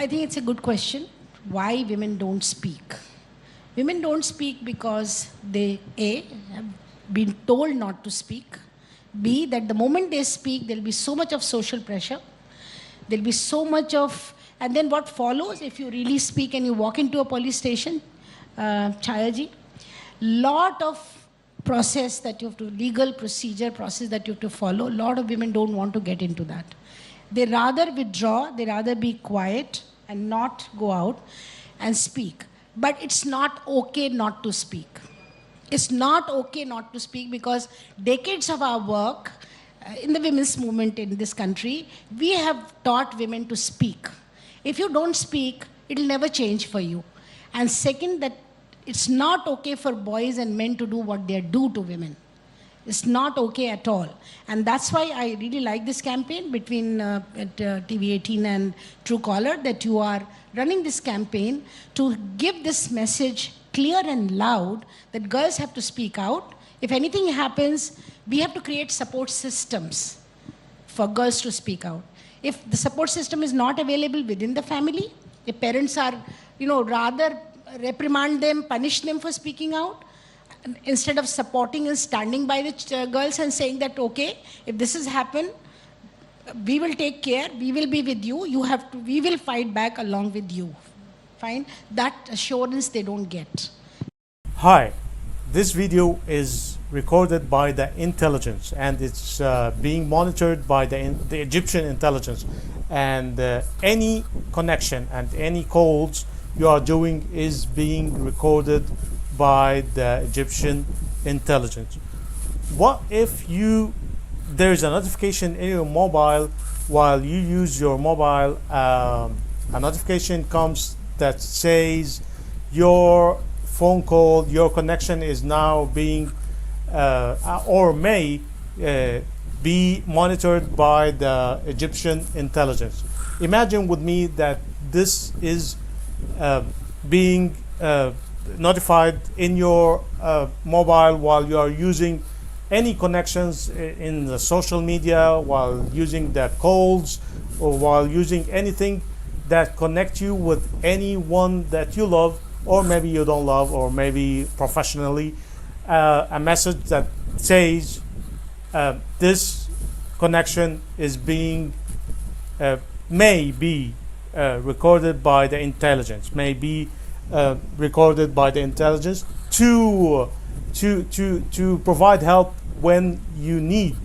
I think it's a good question. Why women don't speak? Women don't speak because they, A, have been told not to speak. B, that the moment they speak, there'll be so much of social pressure. There'll be so much of, and then what follows if you really speak and you walk into a police station, Chayaji, lot of process that you have to, legal procedure process that you have to follow. A lot of women don't want to get into that. They rather withdraw, they rather be quiet and not go out and speak. But it's not okay not to speak. It's not okay not to speak because decades of our work in the women's movement in this country, we have taught women to speak. If you don't speak, it'll never change for you. And second, that it's not okay for boys and men to do what they do to women. It's not okay at all. And that's why I really like this campaign between TV18 and Truecaller, that you are running this campaign to give this message clear and loud that girls have to speak out. If anything happens, we have to create support systems for girls to speak out. If the support system is not available within the family, if parents are, rather reprimand them, punish them for speaking out, instead of supporting and standing by the girls and saying that, okay, if this has happened, we will take care, we will be with you, we will fight back along with you. Fine? That assurance they don't get. Hi, this video is recorded by the intelligence and it's being monitored by the Egyptian intelligence, and any connection and any calls you are doing is being recorded by the Egyptian intelligence. What if there's a notification in your mobile while you use your mobile, a notification comes that says your phone call, your connection is now being or may be monitored by the Egyptian intelligence. Imagine with me that this is being notified in your mobile while you are using any connections in the social media, while using the calls, or while using anything that connect you with anyone that you love, or maybe you don't love, or maybe professionally, a message that says this connection is being may be recorded by the intelligence, may be recorded by the intelligence to provide help when you need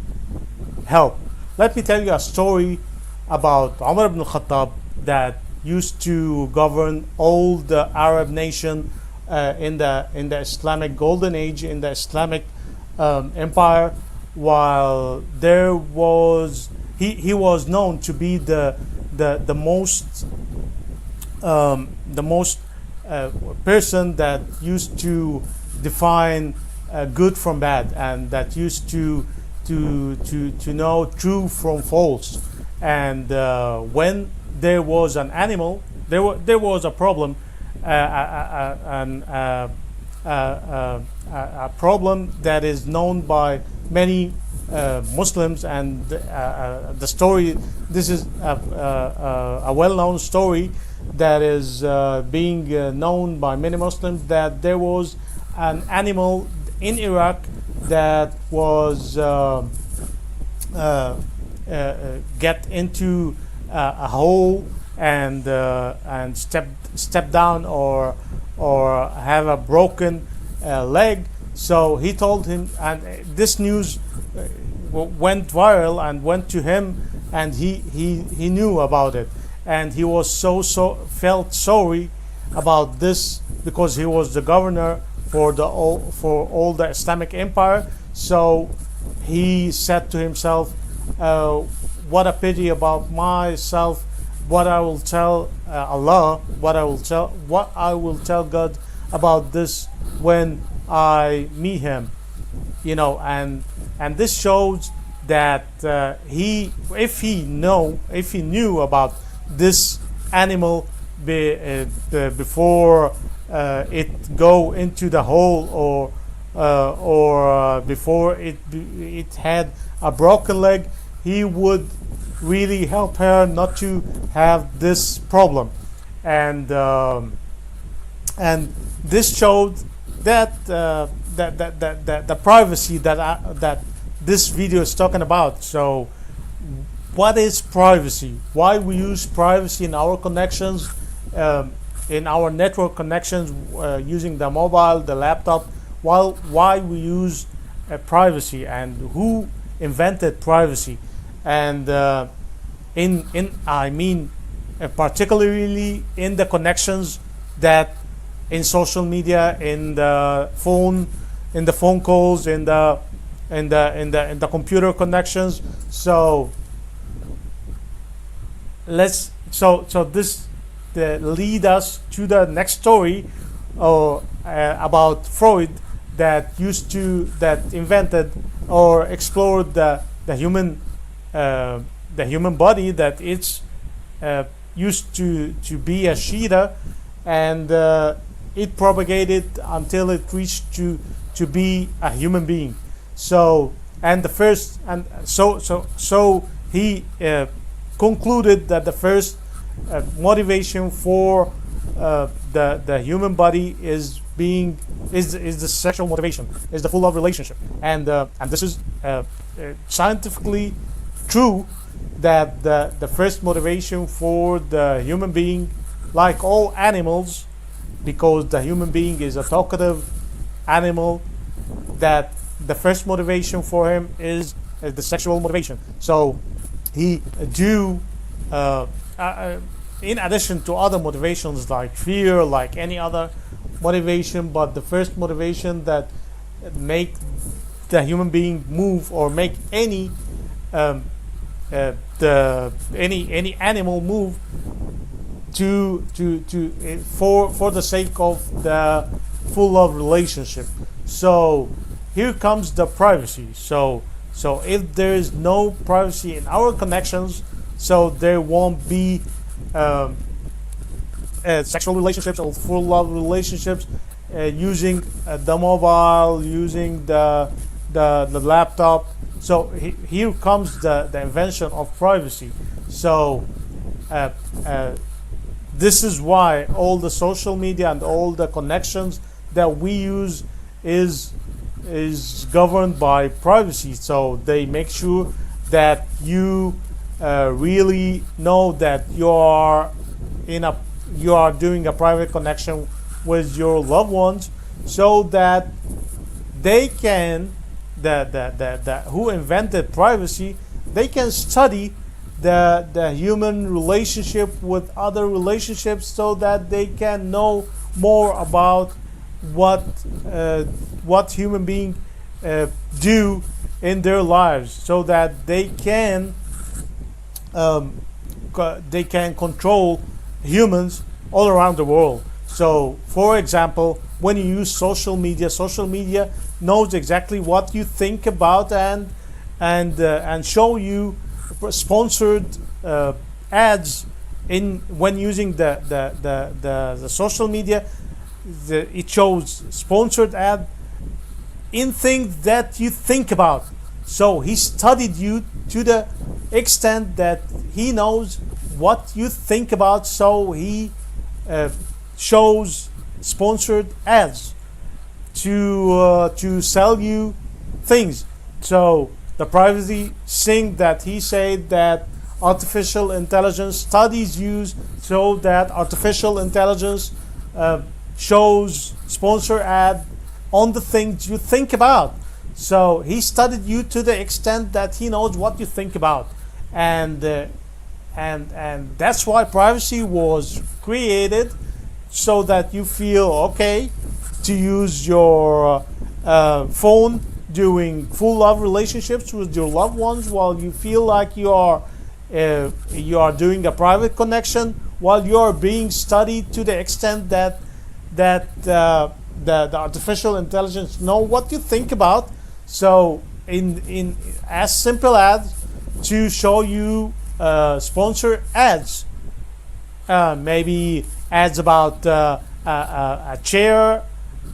help. Let me tell you a story about Umar ibn Khattab that used to govern all the Arab nation in the Islamic golden age, in the Islamic empire, while there was he was known to be the most person that used to define good from bad, and that used to know true from false. And when there was an animal, there was a problem, a problem that is known by many Muslims, and the story. This is a well-known story that is being known by many Muslims, that there was an animal in Iraq that was get into a hole and step down or have a broken leg. So he told him, and this news went viral and went to him, and he knew about it, and he was felt sorry about this because he was the governor for all the Islamic empire. So he said to himself, what a pity about myself, what I will tell Allah, what I will tell God about this when I meet him, and this shows that if he knew about this animal before it go into the hole, or before it had a broken leg, he would really help her not to have this problem. and and this showed that the privacy that this video is talking about. So what is privacy? Why we use privacy in our connections, in our network connections, using the mobile, the laptop? Why we use privacy, and who invented privacy? And particularly in the connections that in social media, in the phone calls, in the computer connections. So this lead us to the next story, about Freud, that invented or explored the human body, that it's used to be a cheetah, and it propagated until it reached to be a human being. So he concluded that the first motivation for the human body is the sexual motivation, is the full love relationship, and this is scientifically true, that the first motivation for the human being, like all animals, because the human being is a talkative animal, that the first motivation for him is the sexual motivation. So he in addition to other motivations like fear, like any other motivation, but the first motivation that make the human being move, or make any animal move, for the sake of the full love relationship. So here comes the privacy. So if there is no privacy in our connections, so there won't be sexual relationships or full love relationships, using the mobile, using the laptop. So here comes the invention of privacy. So this is why all the social media and all the connections that we use is governed by privacy. So they make sure that you really know that you are doing a private connection with your loved ones, so that they can who invented privacy, they can study the human relationship with other relationships, so that they can know more about what human beings do in their lives, so that they can control humans all around the world. So for example, when you use social media knows exactly what you think about, and show you sponsored ads when using the social media. It shows sponsored ad in things that you think about. So he studied you to the extent that he knows what you think about, so he shows sponsored ads to sell you things. So the privacy thing that he said, that artificial intelligence studies use, so that artificial intelligence shows sponsor ad on the things you think about. So he studied you to the extent that he knows what you think about, and that's why privacy was created, so that you feel okay to use your phone doing full love relationships with your loved ones, while you feel like you are doing a private connection, while you are being studied to the extent that the artificial intelligence know what you think about. So in as simple as to show you sponsor ads, maybe ads about a chair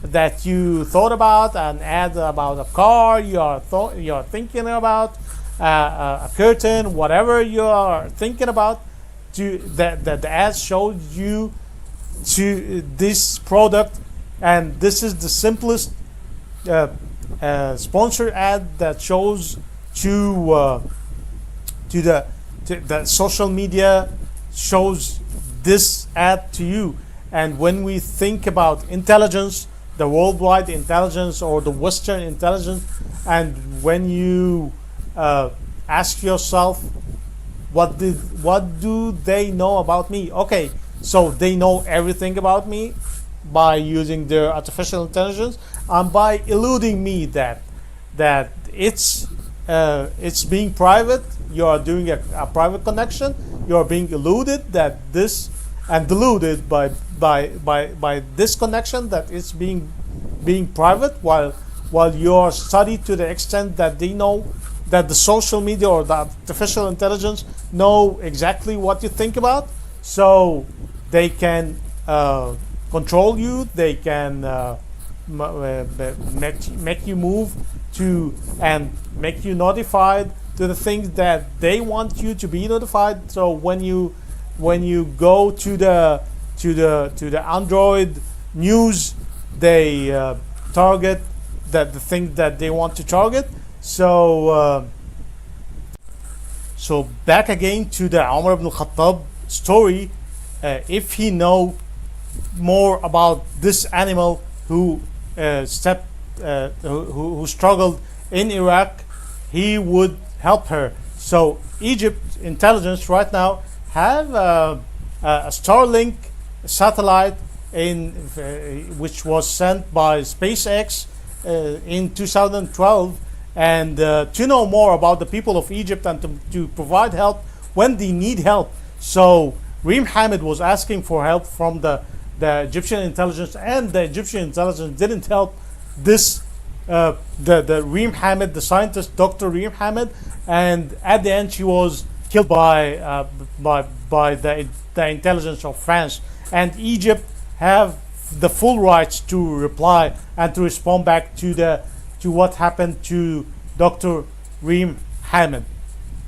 that you thought about, an ad about a car you're thinking about, a curtain, whatever you are thinking about. The ad shows you to this product, and this is the simplest sponsored ad that shows to the social media shows this ad to you. And when we think about intelligence, the worldwide intelligence or the Western intelligence, and when you ask yourself, what do they know about me? Okay, so they know everything about me by using their artificial intelligence and by eluding me that it's being private. You are doing a private connection. You are being eluded that this and deluded by this connection that it's being private, while you are studied to the extent that they know that the social media or the artificial intelligence know exactly what you think about, so they can control you. They can make you move to and make you notified to the things that they want you to be notified. So when you go to the Android news, they target the thing that they want to target. So back again to the Umar ibn Khattab story. If he know more about this animal who who struggled in Iraq, he would help her. So Egypt intelligence right now have a Starlink satellite which was sent by SpaceX in 2012, and to know more about the people of Egypt and to provide help when they need help. So Reem Hamid was asking for help from the Egyptian intelligence, and the Egyptian intelligence didn't help this the Reem Hamid, the scientist, Dr. Reem Hamid, and at the end she was killed by the intelligence of France. And Egypt have the full rights to reply and to respond back to what happened to Dr. Reem Hamid.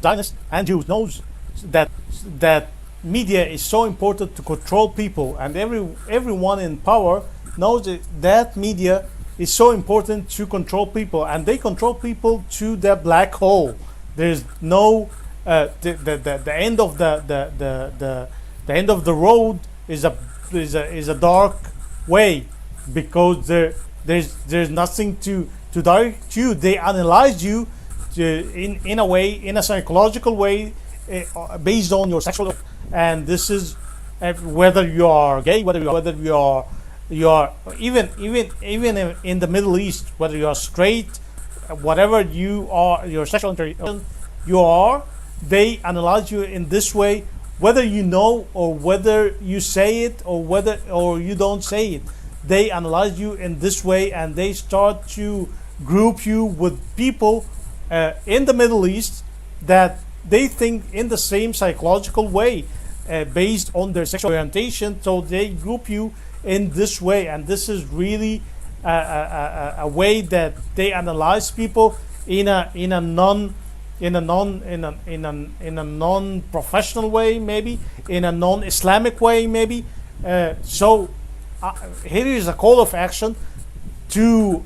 Zionists and Jews knows that media is so important to control people, and everyone in power knows that media is so important to control people, and they control people to the black hole. There's no the end of the end of the road is a dark way, because there's nothing to direct you. They analyze you in a way, in a psychological way, based on your sexual, and this is whether you are gay, whether you are even in the Middle East, whether you are straight, whatever you are, your sexual orientation you are, they analyze you in this way, whether you know or whether you say it or you don't say it. They analyze you in this way, and they start to group you with people in the Middle East that they think in the same psychological way, based on their sexual orientation. So they group you in this way, and this is really a way that they analyze people in a non-professional way, maybe in a non-Islamic way, maybe. So here is a call of action to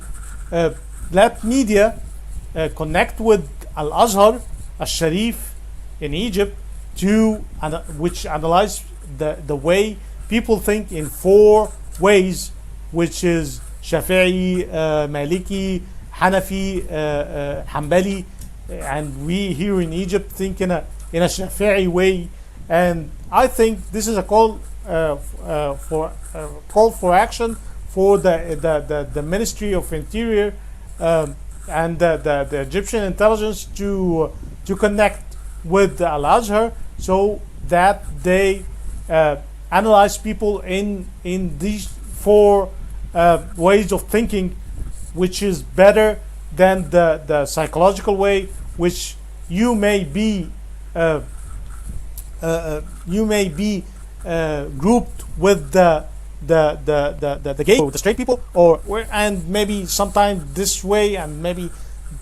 let media connect with Al Azhar, Al Sharif in Egypt, which analyze the way people think in 4 ways, which is Shafi'i, Maliki, Hanafi, Hanbali, and we here in Egypt think in a Shafi'i way. And I think this is a call for action for the Ministry of Interior and the Egyptian intelligence to connect with Al Azhar, so that they analyze people in these 4 ways of thinking, which is better than the psychological way, which you may be grouped with the gay or the straight people, and maybe sometimes this way and maybe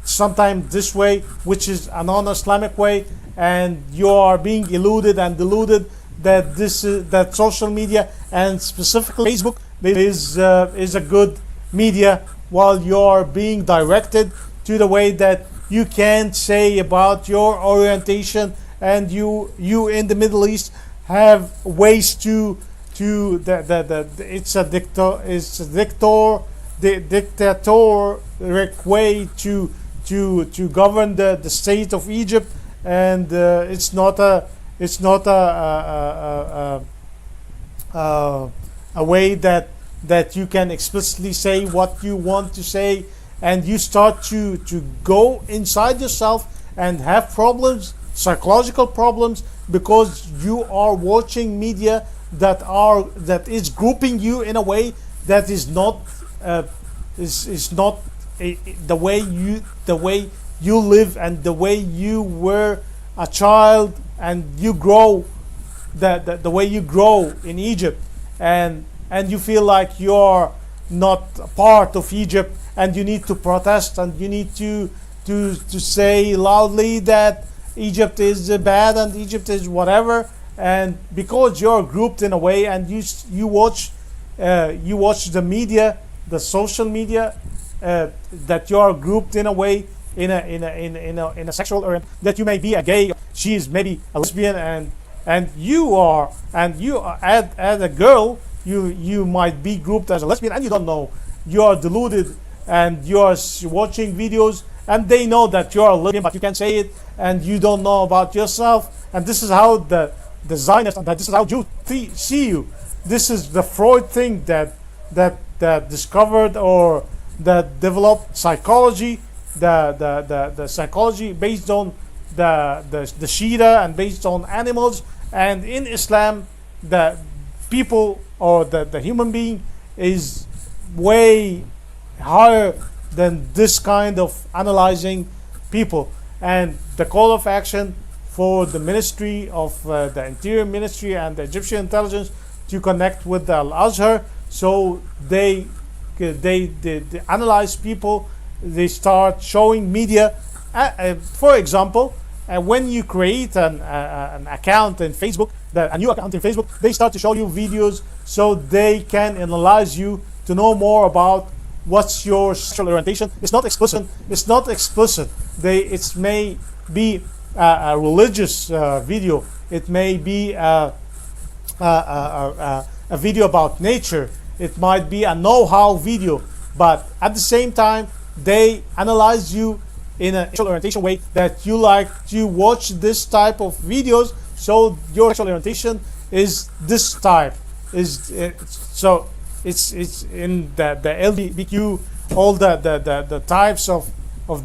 sometimes this way, which is a non-Islamic way, and you are being eluded and deluded that that social media, and specifically Facebook, is a good media, while you're being directed to the way that you can't say about your orientation, and you in the Middle East have ways to it's a dictatoric way to govern the state of Egypt, and it's not a way that you can explicitly say what you want to say, and you start to go inside yourself and have problems, psychological problems, because you are watching media that is grouping you in a way that is not the way you live, and the way you were a child, and you grow, the way you grow in Egypt, and you feel like you're not a part of Egypt, and you need to protest, and you need to say loudly that Egypt is bad and Egypt is whatever, and because you're grouped in a way, and you watch the media, the social media, that you are grouped in a way, in a sexual orientation, that you may be a gay, she is maybe a lesbian, and you are as a girl, you might be grouped as a lesbian, and you don't know, you are deluded, and you are watching videos, and they know that you are a lesbian, but you can't say it, and you don't know about yourself, and this is how the Zionists, and this is how Jews see you. This is the Freud thing that discovered, or that developed psychology, the psychology based on the Shira, and based on animals, and in Islam the people, or the human being, is way higher than this kind of analyzing people. And the call of action for the Ministry of the Interior Ministry and the Egyptian intelligence to connect with the Al-Azhar, so they analyze people, they start showing media. For example, when you create an account in Facebook, a new account in Facebook, they start to show you videos, so they can analyze you to know more about what's your sexual orientation. It's not explicit. It may be a religious video. It may be a video about nature. It might be a know-how video. But at the same time, they analyze you in a sexual orientation way, that you like to watch this type of videos, so your sexual orientation is this type. So it's in the LGBTQ, all the types of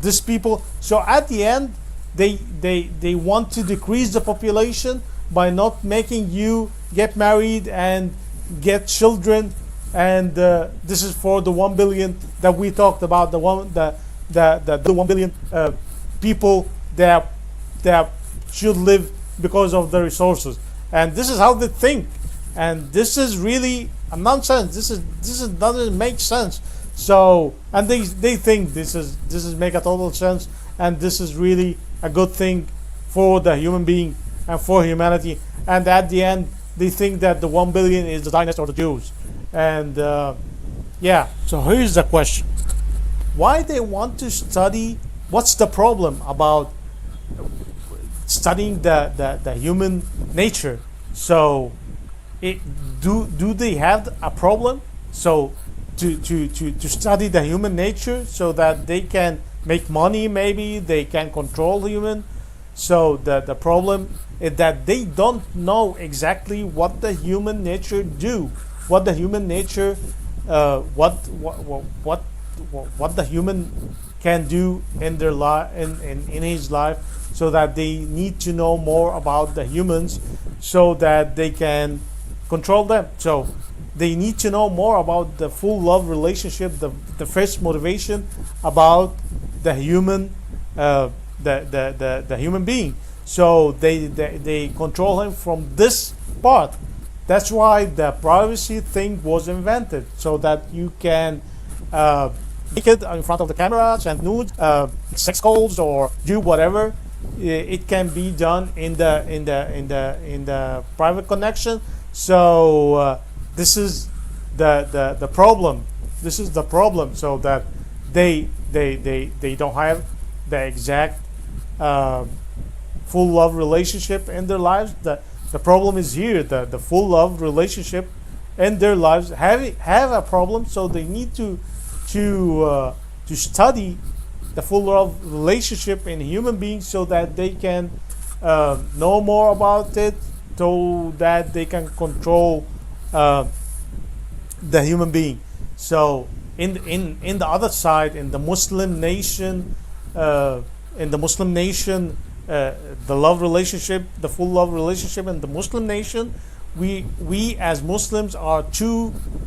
these people. So at the end, they want to decrease the population by not making you get married and get children, and this is for the 1 billion that we talked about, the 1 billion people that should live because of the resources. And this is how they think, and this is really a nonsense. This doesn't make sense. So, and they think this is make a total sense, and this is really a good thing for the human being and for humanity. And at the end, they think that the 1 billion is the Zionists or the Jews. And yeah, so here's the question: why they want to study? What's the problem about studying the human nature? So, do they have a problem? So, to study the human nature, so that they can make money, maybe they can control human. So the problem is that they don't know exactly what the human nature do, what the human nature, what the human can do in their life, in his life, so that they need to know more about the humans, so that they can control them. So they need to know more about the full love relationship, the first motivation about the human, the human being. So they control him from this part. That's why the privacy thing was invented, so that you can naked in front of the cameras and nude, sex calls, or do whatever, it can be done in the private connection. So this is the problem. This is the problem. So that they don't have the exact full love relationship in their lives. The problem is here. The full love relationship in their lives have a problem. So they need to study the full love relationship in human beings, so that they can know more about it, so that they can control the human being. So in the other side, in the Muslim nation, the love relationship, the full love relationship in the Muslim nation, we as Muslims are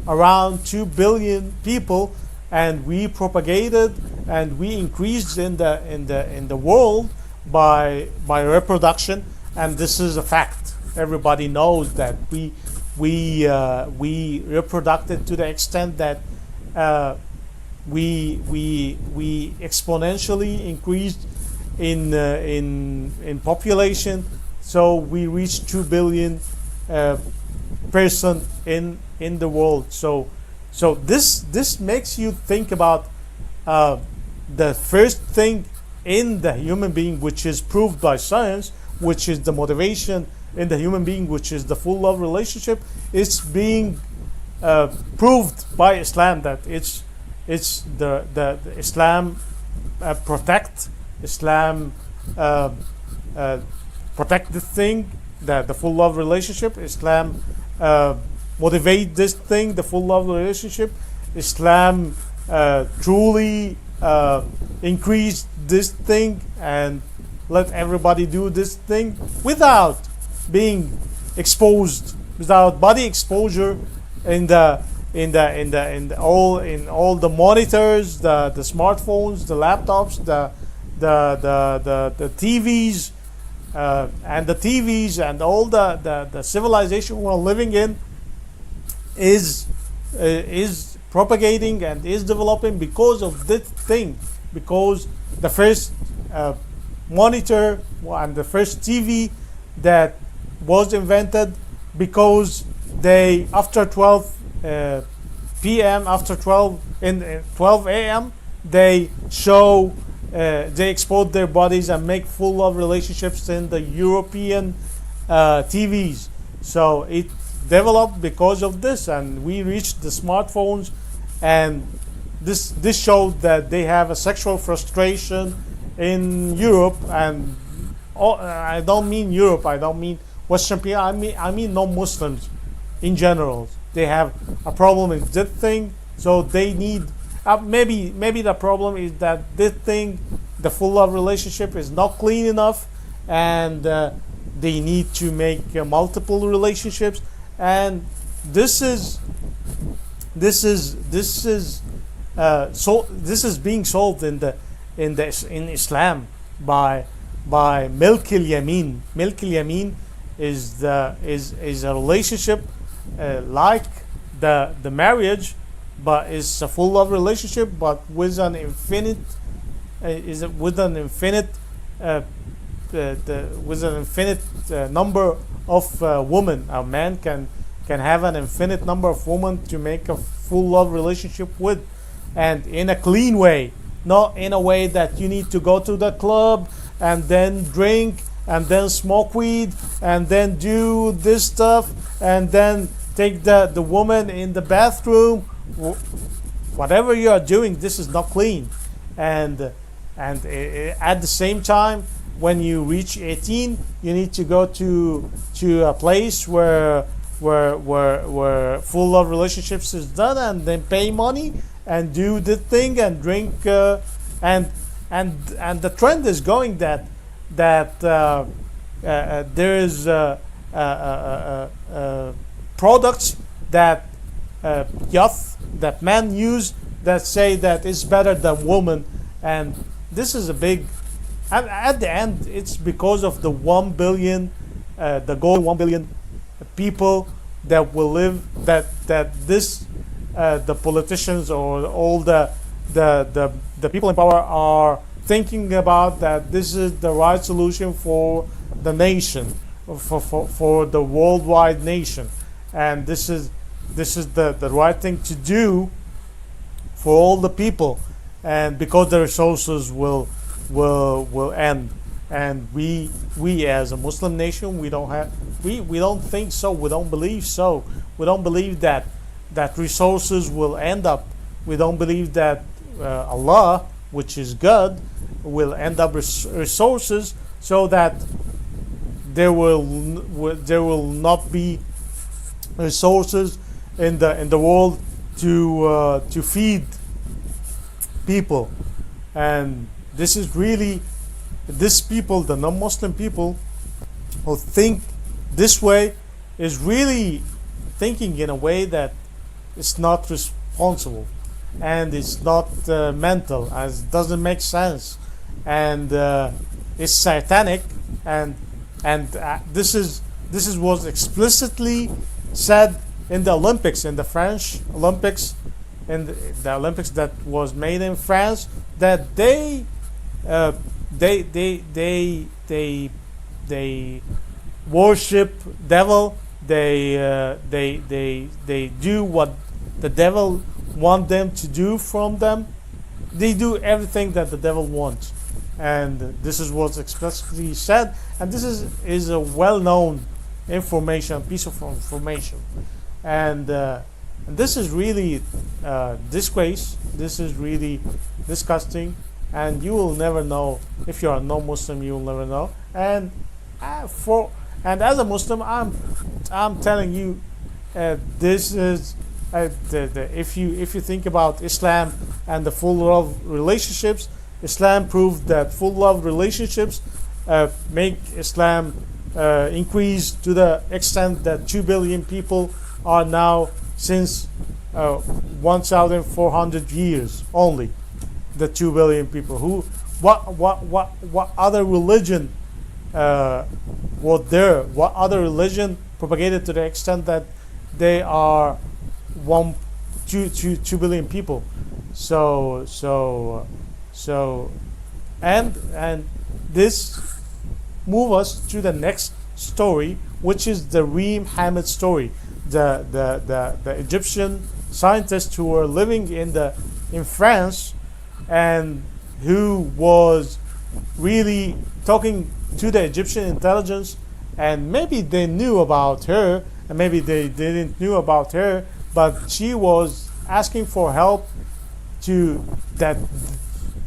around 2 billion people, and we propagated and we increased in the world by reproduction, and this is a fact. Everybody knows that we reproduced to the extent that we exponentially increased in population. So we reached 2 billion person in the world. So this makes you think about the first thing in the human being, which is proved by science, which is the motivation in the human being, which is the full love relationship. It's being proved by Islam, that it's the Islam protect Islam protect this thing, the full love relationship. Islam motivate this thing, the full love relationship. Islam truly increase this thing and let everybody do this thing without being exposed, without body exposure in all the monitors, the smartphones, the laptops, the TVs, and the TVs and all the civilization we're living in is propagating and is developing because of this thing. Because the first monitor and the first TV that was invented, because they after 12 p.m. after 12 a.m. they show they expose their bodies and make full love relationships in the European TVs. So it developed because of this, and we reached the smartphones, and this showed that they have a sexual frustration in Europe. And I don't mean Europe, I don't mean Western people, I mean non-Muslims in general. They have a problem with that thing, so they need maybe the problem is that this thing, the full love relationship, is not clean enough, and they need to make multiple relationships. And this is being solved in Islam by milk al yamin. Milk al yamin is a relationship like the marriage, but it's a full love relationship, but with an infinite number of women. A man can have an infinite number of women to make a full love relationship with, and in a clean way, not in a way that you need to go to the club and then drink and then smoke weed and then do this stuff and then take the woman in the bathroom. Whatever you are doing, this is not clean. And at the same time, when you reach 18, you need to go to a place where full love relationships is done, and then pay money and do the thing and drink, and the trend is going that there is products that youth, that men use, that say that it's better than woman. And this is a big, at the end, it's because of the 1 billion, the goal 1 billion people that will live, that this the politicians or all the people in power are thinking about that this is the right solution for the nation, for the worldwide nation, and this is the right thing to do for all the people, and because the resources will end, and we as a Muslim nation, we don't think so, we don't believe so, we don't believe that resources will end up, we don't believe that Allah, which is God, will end up resources, so that there will not be resources in the world to feed people. And this is really, this people, the non-Muslim people who think this way, is really thinking in a way that it's not responsible, and it's not mental, as it doesn't make sense, and it's satanic, and this is was explicitly said in the Olympics, in the French Olympics, in the Olympics that was made in France, that they worship devil, they do what the devil want them to do from them. They do everything that the devil wants, and this is what's explicitly said, and this is a well-known piece of information, and this is really disgrace. This is really disgusting, and you will never know. If you are no Muslim, you will never know. And as a Muslim, I'm telling you, this is if you think about Islam and the full love relationships, Islam proved that full love relationships make Islam increase to the extent that 2 billion people are now, since 1,400 years only. The 2 billion people who what other religion was there? What other religion propagated to the extent that they are 2 billion people? And this move us to the next story, which is the Reem Hamid story, the Egyptian scientists who were living in France, and who was really talking to the Egyptian intelligence, and maybe they knew about her, and maybe they didn't knew about her, but she was asking for help, to that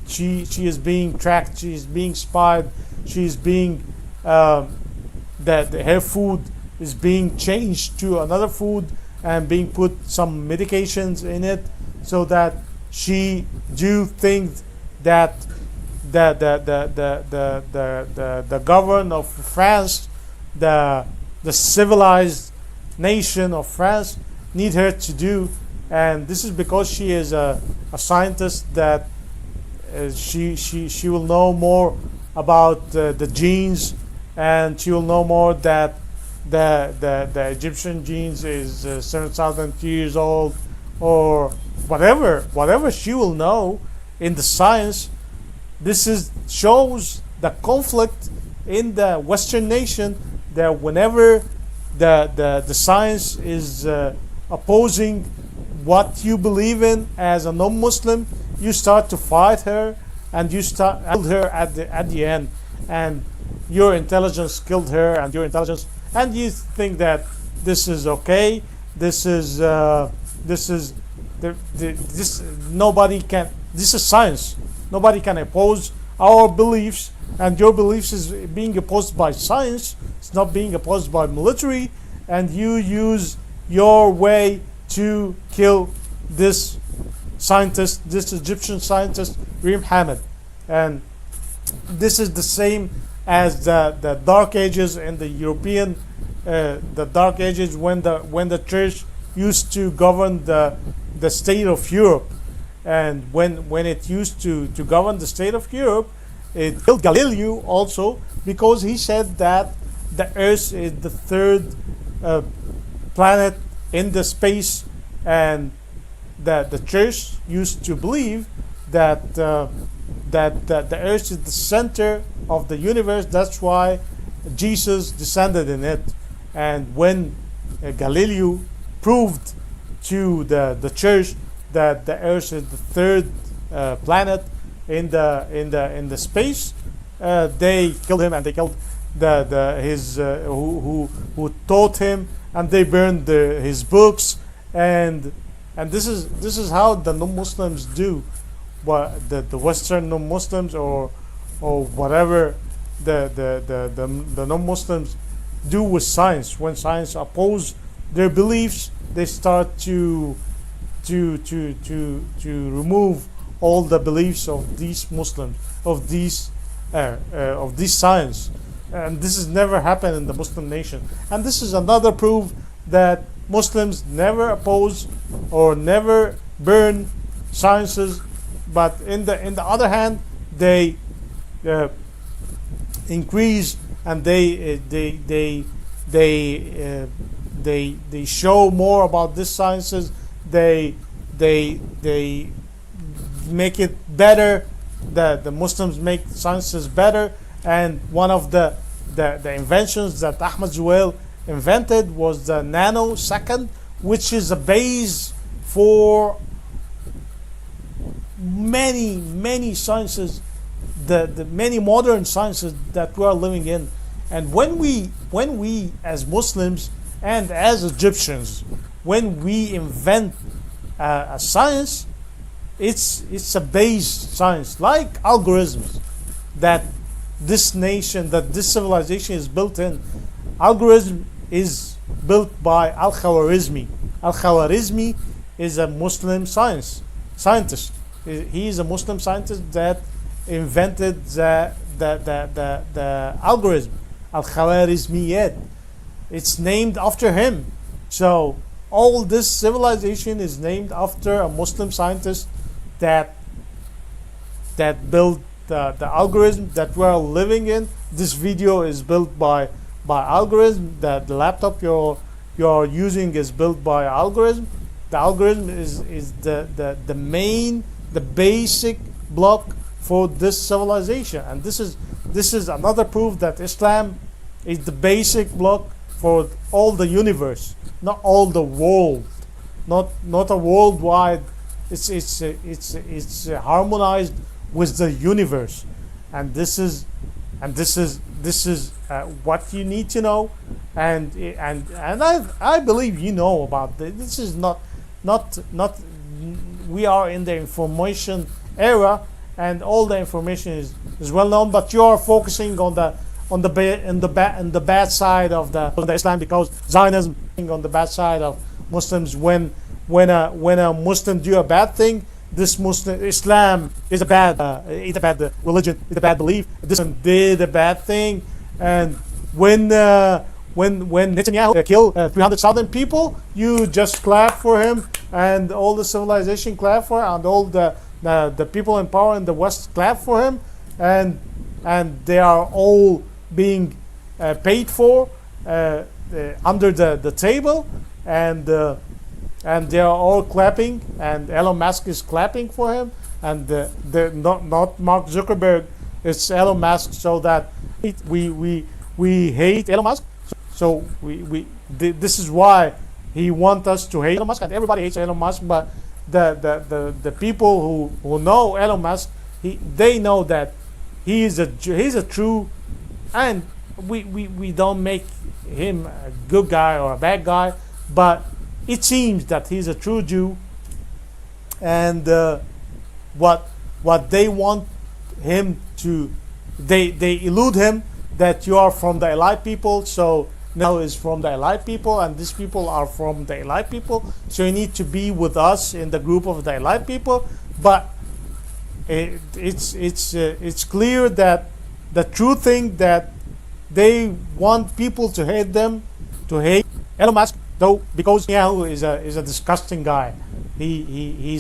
she is being tracked, she is being spied, she is being that her food is being changed to another food and being put some medications in it, so that she do things that the government of France, the civilized nation of France, need her to do. And this is because she is a scientist, that she will know more about the genes, and she will know more that the Egyptian genes is 7,000 years old, or whatever she will know in the science. This shows the conflict in the Western nation, that whenever the science is opposing what you believe in as a non-Muslim, you start to fight her, and you start kill her at the end, and your intelligence killed her, and your intelligence, and you think that this is okay. This is nobody can. This is science. Nobody can oppose our beliefs, and your beliefs is being opposed by science. It's not being opposed by military, and you use your way to kill this scientist, this Egyptian scientist, Reem Hamid. And this is the same as the Dark Ages in the European, the Dark Ages, when the church used to govern the state of Europe. And when it used to govern the state of Europe, it killed Galileo also, because he said that the Earth is the third planet in the space, and that the church used to believe that that the earth is the center of the universe. That's why Jesus descended in it. And when Galileo proved to the church that the earth is the third planet in the space, they killed him, and they killed his who taught him, and they burned his books. And this is how the non-Muslims do, what the Western non-Muslims or whatever the non-Muslims do with science. When science oppose their beliefs, they start to remove all the beliefs of these Muslims, of these science. And this has never happened in the Muslim nation. And this is another proof that Muslims never oppose or never burn sciences, but in the other hand, they increase, and they show more about these sciences. They make it better. The Muslims make sciences better. And one of the inventions that Ahmad Zuhail invented was the nanosecond, which is a base for many sciences, the many modern sciences that we are living in. And when we as Muslims and as Egyptians, when we invent a science, it's a base science, like algorithms that this nation, that this civilization is built in. Algorithm is built by Al-Khwarizmi. Al-Khwarizmi is a Muslim scientist. He is a Muslim scientist that invented the algorithm, Al-Khwarizmiyat. It's named after him. So all this civilization is named after a Muslim scientist that built the algorithm that we are living in. This video is built by algorithm. The laptop you're using is built by algorithm. The algorithm is the main, the basic block for this civilization. And this is another proof that Islam is the basic block for all the universe, not all the world, not a worldwide. It's harmonized with the universe. And this is what you need to know. And I believe you know about this. This is not we are in the information era, and all the information is well known, but you are focusing on the bad side of the Islam, because Zionism on the bad side of Muslims. When a Muslim do a bad thing, this Muslim Islam is a bad religion, it's a bad belief. This one did a bad thing. And when Netanyahu killed 300,000 people, you just clap for him, and all the civilization clap for him, and all the people in power in the West clap for him, and they are all being paid for under the table, and they are all clapping, and Elon Musk is clapping for him, and not Mark Zuckerberg, it's Elon Musk. So that we hate Elon Musk. So this is why he wants us to hate Elon Musk, and everybody hates Elon Musk. But the people who know Elon Musk, they know that he's a true, and we don't make him a good guy or a bad guy, but it seems that he's a true Jew. And what they want him to, they elude him that you are from the Elite people. So now is from the Elite people, and these people are from the Elite people. So you need to be with us in the group of the Elite people. But it's clear that the true thing that they want people to hate them, to hate Elon Musk, though, because Yahoo is a disgusting guy. He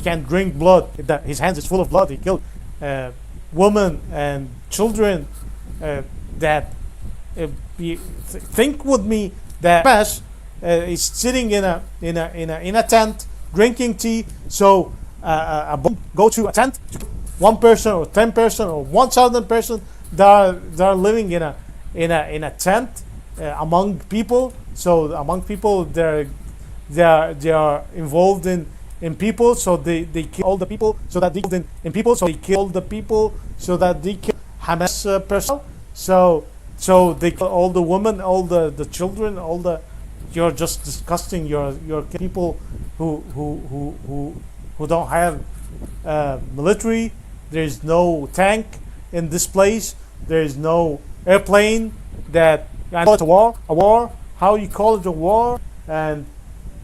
can drink blood. His hands is full of blood. He killed women and children. Think with me that Hamas is sitting in a tent drinking tea. So go to a tent, 1 person or 10 person or 1,000 person that are living in a tent among people. So among people, they are involved in people, so they kill all the people, so that they kill in people, so they kill all the people, so that they kill Hamas personnel. So they kill all the women, all the children, all the. You're just disgusting. You're people who don't have military. There's no tank in this place. There's no airplane that. I call it a war. How you call it a war? And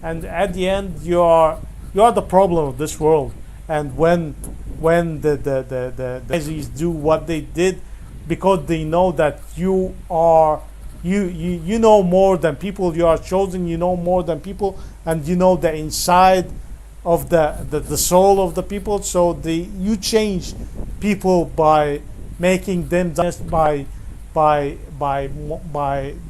at the end, you are the problem of this world. And when the Nazis do what they did, because they know that you know more than people, you are chosen, you know more than people, and you know the inside of the soul of the people. So you change people by making them just by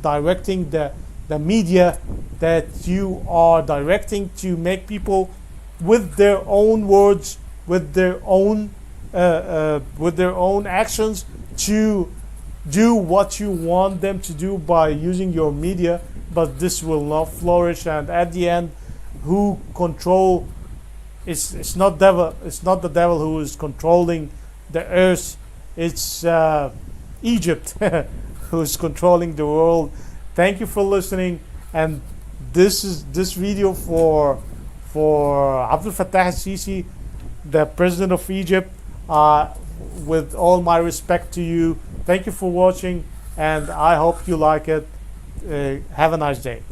directing the media that you are directing to make people with their own words, with their own actions, to do what you want them to do by using your media. But this will not flourish, and at the end, who control it's not the devil who is controlling the earth. It's Egypt who is controlling the world. Thank you for listening, and this video for Abdel Fattah al-Sisi, the president of Egypt. With all my respect to you, thank you for watching, and I hope you like it. Have a nice day.